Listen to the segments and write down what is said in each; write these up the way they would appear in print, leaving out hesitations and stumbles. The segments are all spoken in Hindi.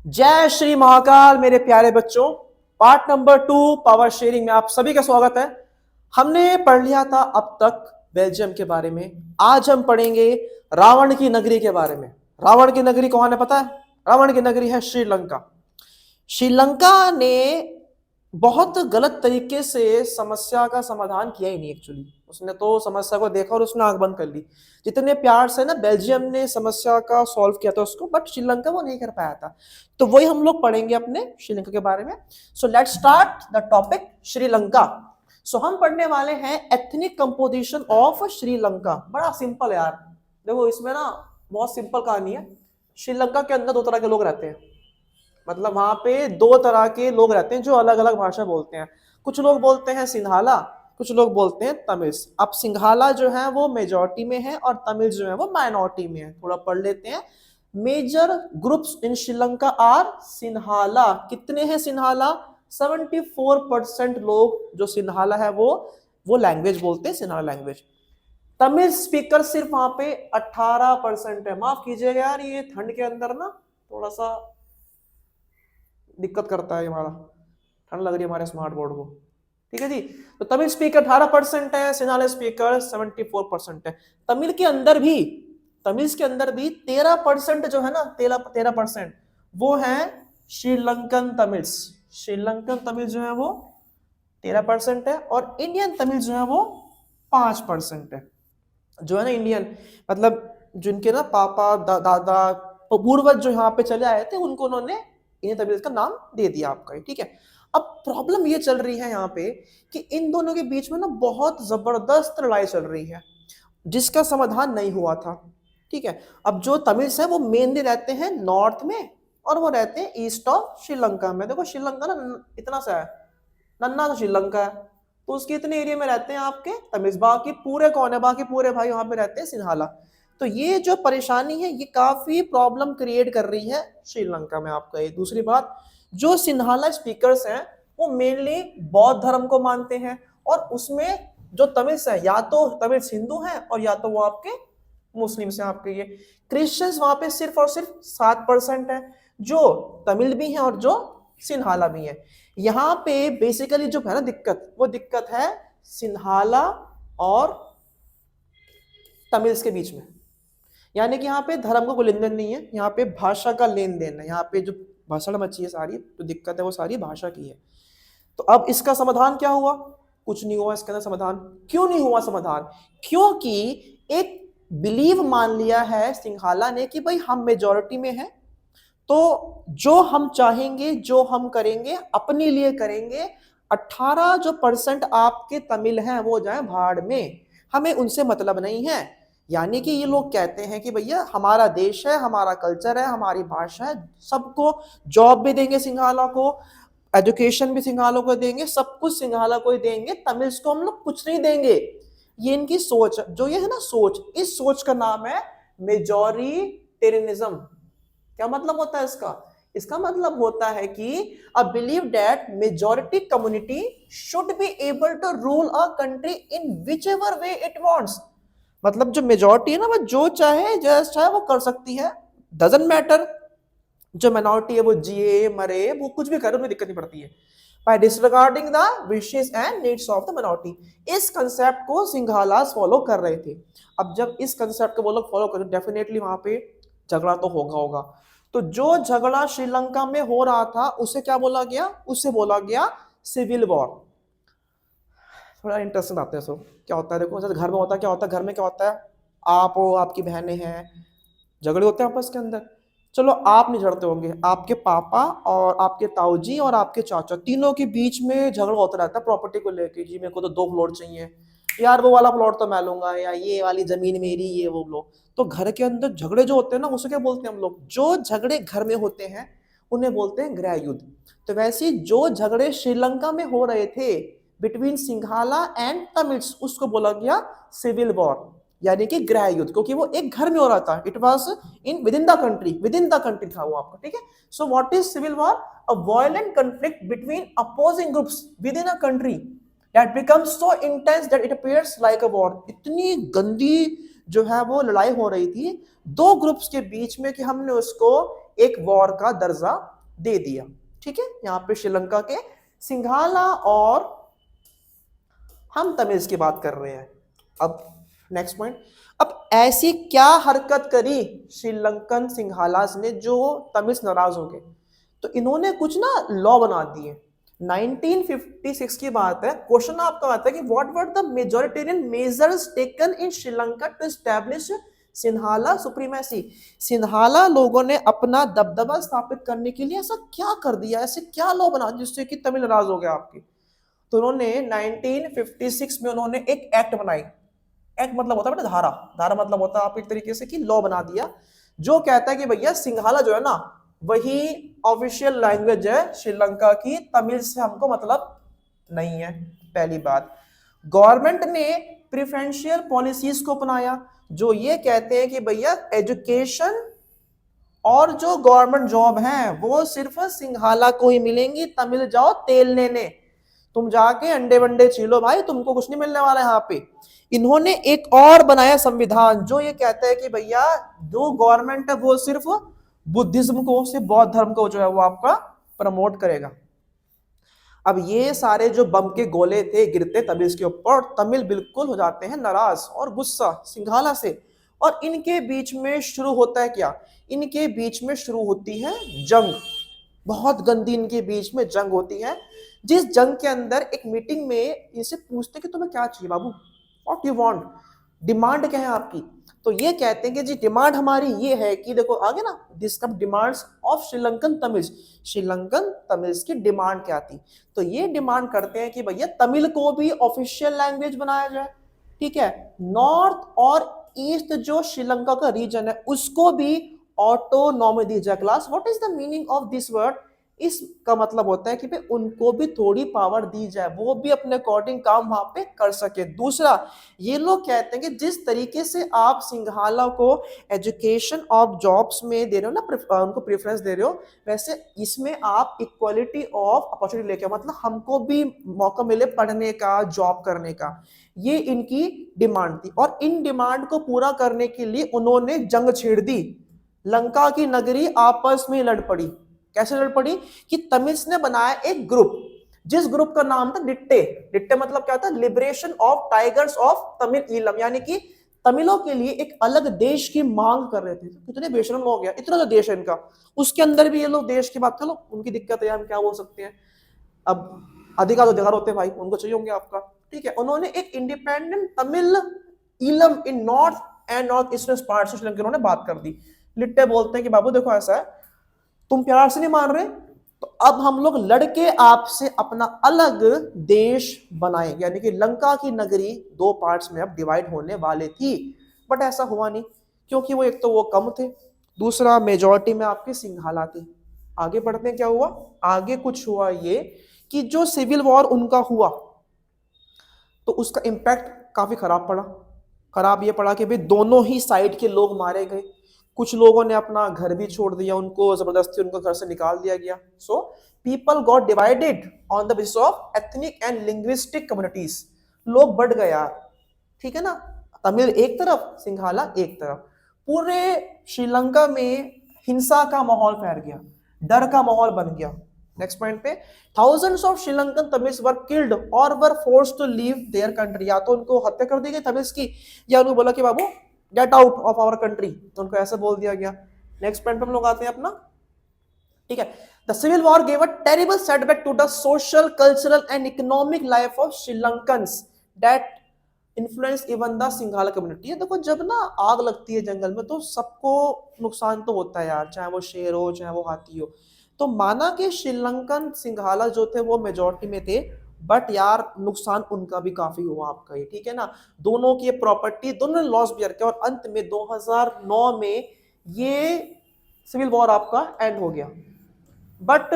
जय श्री महाकाल मेरे प्यारे बच्चों। पार्ट नंबर 2 पावर शेयरिंग में आप सभी का स्वागत है। हमने पढ़ लिया था अब तक बेल्जियम के बारे में। आज हम पढ़ेंगे रावण की नगरी के बारे में। रावण की नगरी कौन है पता है? रावण की नगरी है श्रीलंका। श्रीलंका ने बहुत गलत तरीके से समस्या का समाधान किया ही नहीं। एक्चुअली उसने तो समस्या को देखा और उसने आंख बंद कर ली। जितने प्यार से ना बेल्जियम ने समस्या का सॉल्व किया था उसको, बट श्रीलंका वो नहीं कर पाया था। तो वही हम लोग पढ़ेंगे अपने श्रीलंका के बारे में। So let's start the topic Sri Lanka. So हम पढ़ने वाले हैं एथनिक कंपोजिशन ऑफ श्रीलंका। बड़ा सिंपल है यार, देखो इसमें ना बहुत सिंपल कहानी है। श्रीलंका के अंदर दो तरह के लोग रहते हैं, मतलब वहां पे दो तरह के लोग रहते हैं जो अलग अलग भाषा बोलते हैं। कुछ लोग बोलते हैं सिंहाला, कुछ लोग बोलते हैं तमिल्स। अब सिंहाला जो है वो मेजॉरिटी में है और तमिल जो है वो माइनॉरिटी में है। थोड़ा पढ़ लेते हैं। Major groups in Sri Lanka are Sinhala. कितने हैं सिंहाला? 74% लोग जो सिंहाला है वो लैंग्वेज बोलते हैं, सिंहाला लैंग्वेज। तमिल स्पीकर सिर्फ वहां पे 18% है। माफ कीजिएगा यार, ये ठंड के अंदर ना थोड़ा सा दिक्कत करता है। हमारा ठंड लग रही है हमारे स्मार्ट बोर्ड को। ठीक है जी। तो तमिल स्पीकर 18% है, सिंहाला स्पीकर 74% है। तमिल के अंदर भी 13% जो है ना, 13% वो है श्रीलंकन तमिल्स। श्रीलंकन तमिल जो है वो 13% है और इंडियन तमिल जो है वो 5% है। जो है ना इंडियन, मतलब जिनके ना पापा दादा पूर्वज जो यहाँ पे चले आए थे उनको उन्होंने इंडियन तमिल का नाम दे दिया आपका। ठीक है। अब प्रॉब्लम ये चल रही है यहाँ पे कि इन दोनों के बीच में ना बहुत जबरदस्त लड़ाई चल रही है जिसका समाधान नहीं हुआ था। ठीक है। अब जो तमिल्स है वो मेनली रहते हैं नॉर्थ में और वो रहते हैं ईस्ट ऑफ श्रीलंका में। देखो श्रीलंका ना इतना सा है, नन्ना सा श्रीलंका है, तो उसके इतने एरिया में रहते हैं आपके तमिल्स। बाकी पूरे कौन है? बाकी पूरे भाई वहां पे रहते हैं सिंहाला। तो ये जो परेशानी है ये काफी प्रॉब्लम क्रिएट कर रही है श्रीलंका में आपका। ये दूसरी बात, जो सिंहाला स्पीकर्स हैं वो मेनली बौद्ध धर्म को मानते हैं और उसमें जो तमिल्स हैं या तो तमिल्स हिंदू हैं और या तो वो आपके मुस्लिम से आपके। ये क्रिश्चियंस वहां पे सिर्फ और सिर्फ 7% है जो तमिल भी हैं और जो सिंहाला भी हैं। यहाँ पे बेसिकली जो है ना दिक्कत, वो दिक्कत है सिंहाला और तमिल्स के बीच में। यानी कि यहाँ पे धर्म का कोई लेन देन नहीं है, यहाँ पे भाषा का लेन देन है। यहाँ पे जो भाषण मची है सारी, जो दिक्कत है वो सारी भाषा की है। तो अब इसका समाधान क्या हुआ? कुछ नहीं हुआ इसके अंदर समाधान। क्यों नहीं हुआ समाधान? क्योंकि एक बिलीव मान लिया है सिंहाला ने कि भाई हम मेजॉरिटी में हैं, तो जो हम चाहेंगे जो हम करेंगे अपने लिए करेंगे। 18 जो परसेंट आपके तमिल हैं वो जाए भाड़ में, हमें उनसे मतलब नहीं है। यानी कि ये लोग कहते हैं कि भैया हमारा देश है, हमारा कल्चर है, हमारी भाषा है, सबको जॉब भी देंगे सिंघाला को, एजुकेशन भी सिंघाला को देंगे, सब कुछ सिंघाला को ही देंगे, तमिल्स को हम लोग कुछ नहीं देंगे। ये इनकी सोच, जो ये है ना सोच, इस सोच का नाम है मेजॉरिटेरियनिज्म। क्या मतलब होता है इसका? इसका मतलब होता है कि a believe that majority community should be able to rule a country in which ever way it wants. मतलब जो मेजॉरिटी है ना वो जो चाहे जैसा चाहे वो कर सकती है, डजंट मैटर। जो माइनॉरिटी है वो जिए मरे वो कुछ भी करे, उसमें दिक्कत नहीं पड़ती है। By disregarding the wishes and needs of the minority. इस कंसेप्ट को सिंघालास फॉलो कर रहे थे। अब जब इस कंसेप्ट को वो लोग फॉलो करें डेफिनेटली वहां पे झगड़ा तो होगा। तो जो झगड़ा श्रीलंका में हो रहा था उसे क्या बोला गया? उसे बोला गया सिविल वॉर। थोड़ा इंटरेस्टिंग आते हैं सो क्या होता है। देखो जैसे घर में होता है, क्या होता है घर में, क्या होता है, आप हो, आपकी बहनें हैं, झगड़े होते हैं आपस के अंदर। चलो आप नहीं झगड़ते होंगे, आपके पापा और आपके ताऊजी और आपके चाचा, तीनों के बीच में झगड़ा होता रहता है प्रॉपर्टी को लेके। जी मेरे को तो 2 फ्लोर चाहिए, यार वो वाला प्लॉट तो मैं लूंगा, या ये वाली जमीन मेरी, ये वो लोग। तो घर के अंदर झगड़े जो होते हैं ना उसे क्या बोलते हैं हम लोग? जो झगड़े घर में होते हैं उन्हें बोलते हैं गृह युद्ध। तो वैसे जो झगड़े श्रीलंका में हो रहे थे बिटवीन सिंघाला एंड तमिल्स उसको बोला गया सिविल वॉर, यानी कि गृह युद्ध, क्योंकि वो एक घर में हो रहा था। It was in with in the country था वो आपका। ठीक है। So what is civil war? A violent conflict between opposing groups with in a country that becomes so intense that it appears like a war। इतनी गंदी जो है वो लड़ाई हो रही थी दो ग्रुप्स के बीच में कि हमने उसको एक वॉर का दर्जा दे दिया। ठीक है, यहाँ पे श्रीलंका के सिंघाला और हम तमिल की बात कर रहे हैं। अब नेक्स्ट पॉइंट, अब ऐसी क्या हरकत करी श्रीलंकन सिंघालास ने जो तमिल नाराज हो गए? तो इन्होंने कुछ ना लॉ बना दिए। 1956 की बात है। क्वेश्चन आपका आता है कि what were the majoritarian measures taken in Sri Lanka to establish Sinhala supremacy. Sinhala लोगों ने अपना दबदबा स्थापित करने के लिए ऐसा क्या कर दिया, ऐसे क्या लॉ बना दिया जिससे कि तमिल नाराज हो गया आपकी? तो उन्होंने 1956 में उन्होंने एक एक्ट बनाई। एक्ट मतलब होता है बेटा धारा, धारा मतलब होता है आप एक तरीके से कि लॉ बना दिया जो कहता है कि भैया सिंघाला जो है ना वही ऑफिशियल लैंग्वेज है श्रीलंका की, तमिल से हमको मतलब नहीं है। पहली बात, गवर्नमेंट ने प्रिफरेंशियल पॉलिसीज को अपनाया जो ये कहते हैं कि भैया एजुकेशन और जो गवर्नमेंट जॉब है वो सिर्फ सिंघाला को ही मिलेंगी, तमिल जाओ तेल लेने, तुम जाके अंडे वंडे छीलो भाई, तुमको कुछ नहीं मिलने वाला है यहाँ पे। इन्होंने एक और बनाया संविधान जो ये कहता है कि भैया जो गवर्नमेंट है वो सिर्फ बुद्धिज्म को, सिर्फ बौद्ध धर्म को जो है वो आपका प्रमोट करेगा। अब ये सारे जो बम के गोले थे गिरते तमिल के ऊपर, तमिल बिल्कुल हो जाते हैं नाराज और गुस्सा सिंघाला से, और इनके बीच में शुरू होता है क्या? इनके बीच में शुरू होती है जंग, बहुत गंदी इनके बीच में जंग होती है। जिस जंग के अंदर एक मीटिंग में इनसे पूछते कि तुम्हें क्या चाहिए बाबू, व्हाट यू वांट, डिमांड क्या है आपकी? तो ये कहते हैं कि जी डिमांड हमारी ये है कि देखो आगे ना discuss demands of Sri Lankan Tamil, Sri Lankan Tamil की डिमांड क्या थी? तो ये डिमांड करते हैं कि भैया तमिल को भी ऑफिशियल लैंग्वेज बनाया जाए, ठीक है, नॉर्थ और ईस्ट जो श्रीलंका का रीजन है उसको भी ऑटोनॉमी दी जाए। Class what is the meaning of this word? इसका मतलब होता है कि भाई उनको भी थोड़ी पावर दी जाए, वो भी अपने अकॉर्डिंग काम वहां पे कर सके। दूसरा, ये लोग कहते हैं कि जिस तरीके से आप सिंघाला को एजुकेशन ऑफ जॉब्स में दे रहे हो ना, उनको प्रेफरेंस दे रहे हो, वैसे इसमें आप इक्वालिटी ऑफ अपॉर्चुनिटी लेके, मतलब हमको भी मौका मिले पढ़ने का, जॉब करने का। ये इनकी डिमांड थी और इन डिमांड को पूरा करने के लिए उन्होंने जंग छेड़ दी। लंका की नगरी आपस में लड़ पड़ी। कैसे लड़ पड़ी? कि तमिल्स ने बनाया एक ग्रुप, जिस ग्रुप का नाम था डिट्टे। डिट्टे मतलब क्या था? Liberation of tigers of Tamil Eelam, यानी कि तमिलों के लिए एक अलग देश की मांग कर रहे थे। कितने बेशरम लोग हैं, इतना तो देश है इनका, उसके अंदर भी ये लोग देश की बात, चलो उनकी दिक्कत है, हम क्या बोल सकते हैं। अब अधिकार अधिकार होते हैं भाई, उनको चाहिए होंगे आपका, ठीक है। उन्होंने एक independent Tamil Eelam in north and north eastern part of Sri Lanka उन्होंने बात कर दी। लिट्टे बोलते हैं कि बाबू देखो ऐसा है, तुम प्यार से नहीं मान रहे तो अब हम लोग लड़के आपसे अपना अलग देश बनाए, यानी कि लंका की नगरी दो पार्ट्स में अब डिवाइड होने वाले थी। बट ऐसा हुआ नहीं, क्योंकि वो एक तो वो कम थे, दूसरा मेजॉरिटी में आपके सिंघाला थे। आगे बढ़ते हैं, क्या हुआ आगे? कुछ हुआ ये कि जो सिविल वॉर उनका हुआ तो उसका इंपैक्ट काफी खराब पड़ा। खराब ये पड़ा कि भाई दोनों ही साइड के लोग मारे गए, कुछ लोगों ने अपना घर भी छोड़ दिया, उनको जबरदस्ती उनको घर से निकाल दिया गया। So people got divided on the basis of ethnic and linguistic communities. लोग बढ़ गए यार, ठीक है ना, तमिल एक तरफ, सिंघाला एक तरफ। पूरे श्रीलंका में हिंसा का माहौल फैल गया, डर का माहौल बन गया। नेक्स्ट पॉइंट पे, thousands of Sri Lankan Tamils were killed और were forced to leave their country. या तो उनको हत्या कर दी गई तमिल्स की, या उनको बोला कि बाबू get out of our country, तो उनको ऐसा बोल दिया गया। नेक्स्ट पॉइंट पे हम लोग आते हैं अपना, ठीक है। The civil war gave a terrible setback to the social, cultural and economic life of Sri Lankans that influence even the Sinhala community. देखो जब ना आग लगती है जंगल में तो सबको नुकसान तो होता है यार, चाहे वो शेर हो चाहे वो हाथी हो। तो माना कि श्रीलंकन सिंघाला जो थे वो मेजॉरिटी में थे, बट यार नुकसान उनका भी काफी हुआ आपका, ये ठीक है ना। दोनों की प्रॉपर्टी, दोनों ने लॉस बियर किया और अंत में 2009 में ये सिविल वॉर आपका एंड हो गया। बट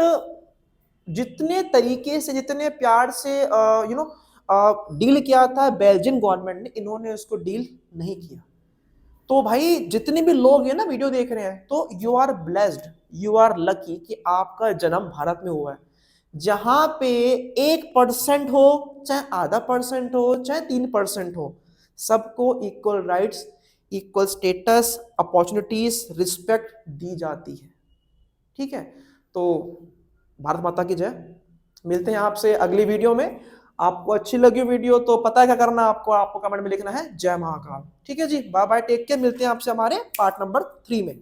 जितने तरीके से, जितने प्यार से डील किया था बेल्जियन गवर्नमेंट ने, इन्होंने उसको डील नहीं किया। तो भाई जितने भी लोग हैं ना वीडियो देख रहे हैं, तो you are blessed, you are lucky कि आपका जन्म भारत में हुआ है, जहां पे 1% हो, चाहे आधा % हो, चाहे 3% हो, सबको equal rights, equal status, opportunities, respect दी जाती है। ठीक है, तो भारत माता की जय। मिलते हैं आपसे अगली वीडियो में। आपको अच्छी लगी वीडियो तो पता है क्या करना, आपको कमेंट में लिखना है जय महाकाल। ठीक है जी, बाय बाय, टेक केयर, मिलते हैं आपसे हमारे पार्ट नंबर 3 में।